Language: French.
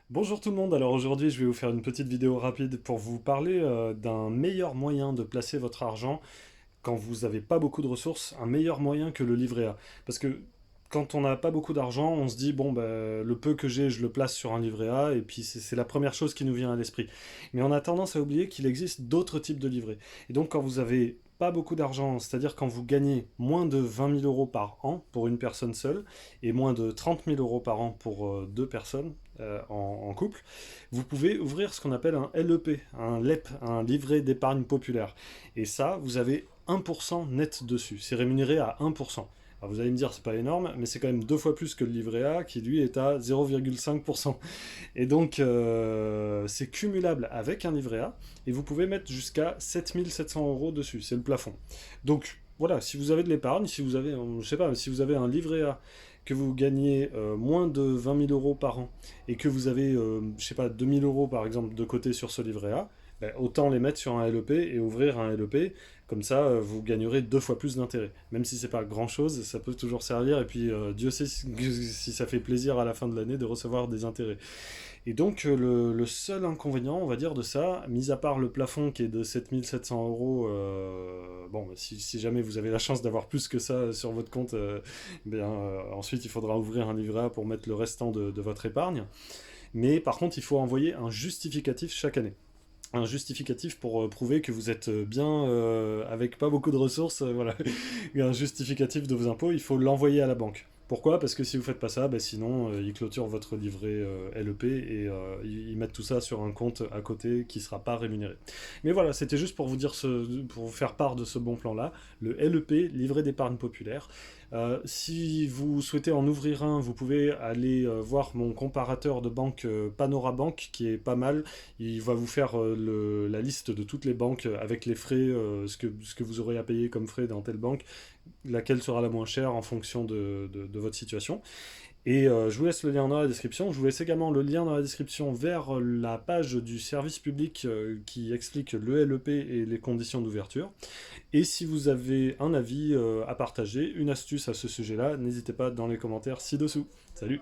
Bonjour tout le monde, alors aujourd'hui je vais vous faire une petite vidéo rapide pour vous parler d'un meilleur moyen de placer votre argent quand vous n'avez pas beaucoup de ressources, un meilleur moyen que le livret A. Parce que quand on n'a pas beaucoup d'argent, on se dit, bon, bah, le peu que j'ai, je le place sur un livret A, et puis c'est la première chose qui nous vient à l'esprit. Mais on a tendance à oublier qu'il existe d'autres types de livrets. Et donc quand vous avez pas beaucoup d'argent, c'est-à-dire quand vous gagnez moins de 20 000 euros par an pour une personne seule, et moins de 30 000 euros par an pour deux personnes en couple, vous pouvez ouvrir ce qu'on appelle un LEP, un LEP, un livret d'épargne populaire. Et ça, vous avez 1% net dessus. C'est rémunéré à 1%. Alors vous allez me dire, c'est pas énorme, mais c'est quand même deux fois plus que le livret A qui lui est à 0,5%. Et donc, c'est cumulable avec un livret A et vous pouvez mettre jusqu'à 7 700 euros dessus. C'est le plafond. Donc, voilà, si vous avez de l'épargne, si vous avez, je sais pas, si vous avez un livret A que vous gagnez moins de 20 000 euros par an et que vous avez, je sais pas, 2 000 euros par exemple de côté sur ce livret A, ben, autant les mettre sur un LEP et ouvrir un LEP, comme ça vous gagnerez deux fois plus d'intérêt. Même si c'est pas grand chose, ça peut toujours servir, et puis Dieu sait si ça fait plaisir à la fin de l'année de recevoir des intérêts. Et donc le seul inconvénient, on va dire, de ça, mis à part le plafond qui est de 7 700 euros, bon, bah, si jamais vous avez la chance d'avoir plus que ça sur votre compte, bien, ensuite il faudra ouvrir un livret A pour mettre le restant de votre épargne. Mais par contre, il faut envoyer un justificatif chaque année, un justificatif pour prouver que vous êtes bien avec pas beaucoup de ressources, voilà, un justificatif de vos impôts, il faut l'envoyer à la banque. Pourquoi? Parce que si vous faites pas ça, bah sinon ils clôturent votre livret LEP et ils mettent tout ça sur un compte à côté qui sera pas rémunéré. Mais voilà, c'était juste pour vous dire pour vous faire part de ce bon plan-là, le LEP, livret d'épargne populaire. Si vous souhaitez en ouvrir un, vous pouvez aller voir mon comparateur de banque Panorabank qui est pas mal. Il va vous faire la liste de toutes les banques avec les frais, ce que vous aurez à payer comme frais dans telle banque, laquelle sera la moins chère en fonction de votre situation. Et je vous laisse le lien dans la description. Je vous laisse également le lien dans la description vers la page du service public qui explique le LEP et les conditions d'ouverture. Et si vous avez un avis à partager, une astuce à ce sujet-là, n'hésitez pas dans les commentaires ci-dessous. Salut!